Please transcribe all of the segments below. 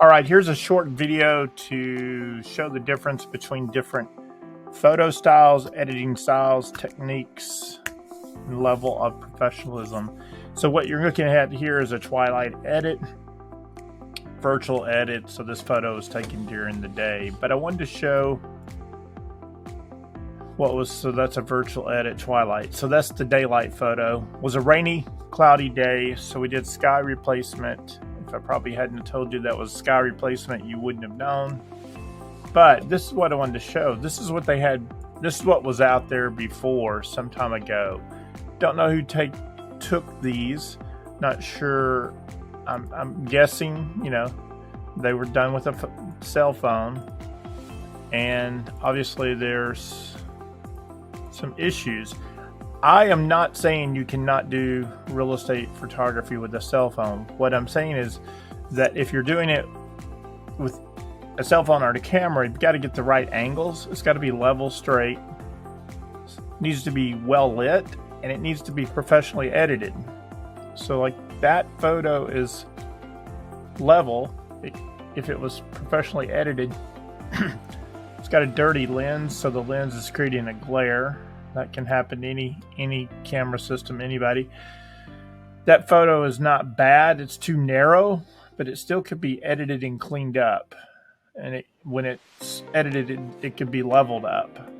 All right, here's a short video to show the difference between different photo styles, editing styles, techniques, and level of professionalism. So what you're looking at here is a twilight edit, virtual edit. So this photo was taken during the day, but I wanted to show so that's a virtual edit, twilight. So that's the daylight photo. It was a rainy, cloudy day, so we did sky replacement. If I probably hadn't told you that was sky replacement, you wouldn't have known. But this is what I wanted to show. This is what they had. This is what was out there before some time ago. Don't know who took these. Not sure. I'm guessing, they were done with a cell phone. And obviously there's some issues. I am not saying you cannot do real estate photography with a cell phone. What I'm saying is that if you're doing it with a cell phone or a camera, you've got to get the right angles. It's got to be level, straight. It needs to be well lit, and it needs to be professionally edited. So like that photo is level. If it was professionally edited, it's got a dirty lens, so the lens is creating a glare. That can happen to any camera system, anybody. That photo is not bad. It's too narrow, but it still could be edited and cleaned up. And when it's edited, it could be leveled up.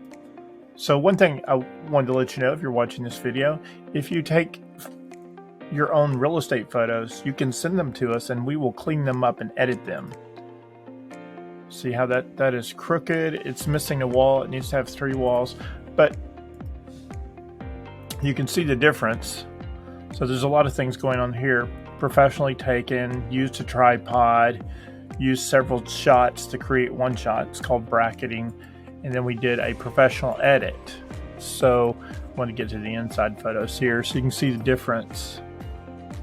So one thing I wanted to let you know, if you're watching this video, if you take your own real estate photos, you can send them to us and we will clean them up and edit them. See how that is crooked? It's missing a wall. It needs to have 3 walls, but you can see the difference. So there's a lot of things going on here. Professionally taken, used a tripod, used several shots to create one shot. It's called bracketing. And then we did a professional edit. So I want to get to the inside photos here so you can see the difference.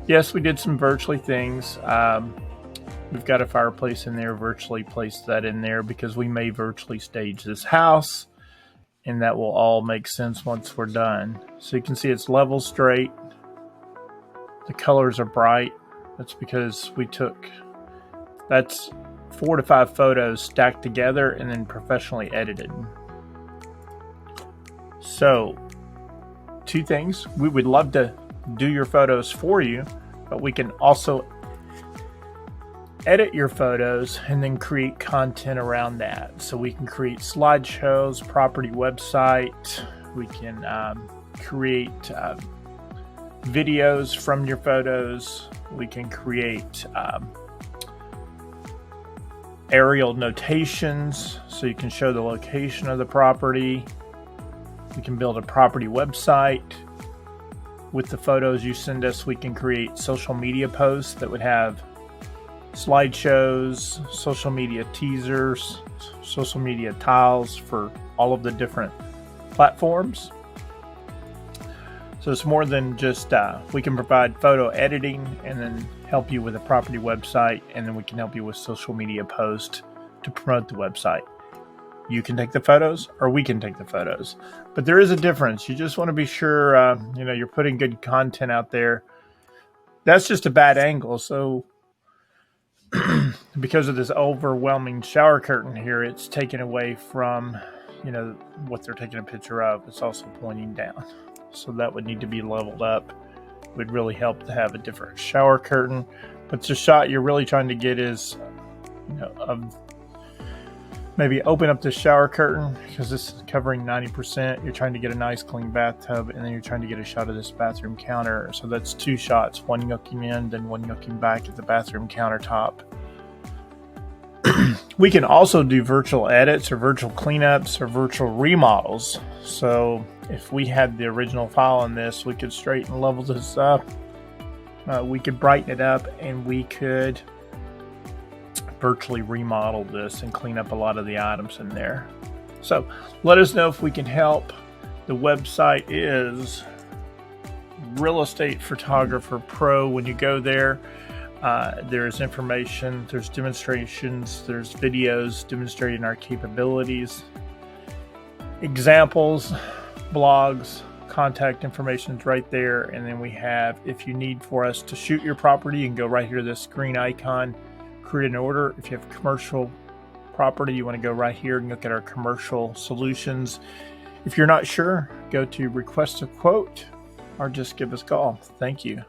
Yes, we did some virtually things. We've got a fireplace in there, virtually placed that in there because we may virtually stage this house, and that will all make sense once we're done. So you can see it's level, straight. The colors are bright. That's because that's 4 to 5 photos stacked together and then professionally edited. So 2 things. We would love to do your photos for you, but we can also edit your photos and then create content around that. So we can create slideshows, property website. We can create videos from your photos. We can create aerial notations so you can show the location of the property. We can build a property website. With the photos you send us, we can create social media posts that would have slideshows, social media teasers, social media tiles for all of the different platforms. So it's more than just we can provide photo editing and then help you with a property website, and then we can help you with social media posts to promote the website. You can take the photos or we can take the photos, but there is a difference. You just want to be sure you're putting good content out there. That's just a bad angle. So because of this overwhelming shower curtain here, it's taken away from what they're taking a picture of. It's also pointing down, so that would need to be leveled up. It would really help to have a different shower curtain. But the shot you're really trying to get is maybe open up the shower curtain because this is covering 90%. You're trying to get a nice clean bathtub, and then you're trying to get a shot of this bathroom counter. So that's 2 shots, one looking in, then one looking back at the bathroom countertop. We can also do virtual edits or virtual cleanups or virtual remodels. So if we had the original file on this, we could straighten and level this up. We could brighten it up, and we could virtually remodel this and clean up a lot of the items in there. So let us know if we can help. The website is Real Estate Photographer Pro. When you go there, there's information, there's demonstrations, there's videos demonstrating our capabilities, examples, blogs, contact information is right there. And then we have, if you need for us to shoot your property, you can go right here to this green icon, create an order. If you have commercial property, you want to go right here and look at our commercial solutions. If you're not sure, go to request a quote or just give us a call. Thank you.